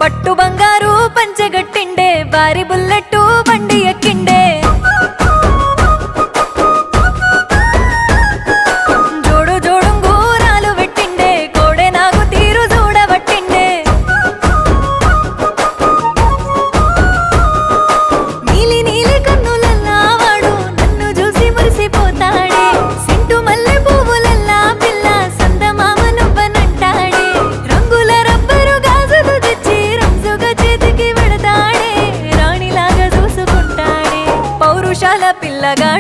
పట్టు బంగారు పంచెగట్టిండే భారీ బుల్లెట్టు బండి ఎక్కిండే జోడు జోడుంగూరాలు పెట్టిండే కోడె నాకు తీరు చూడబట్టిండే నీలి నీలి కన్నులల్లా వాడు నన్ను చూసి మురిసిపోతాడే సింటు మల్లె పువ్వులల్లా పిల్ల సందమామ నువ్వనంటాడే రంగుల రబ్బరు గాజులు తెచ్చి రంజుగా చేతికి పెడతాడే రాణిలాగా చూసుకుంటాడే పౌరుషాల పిల్లగా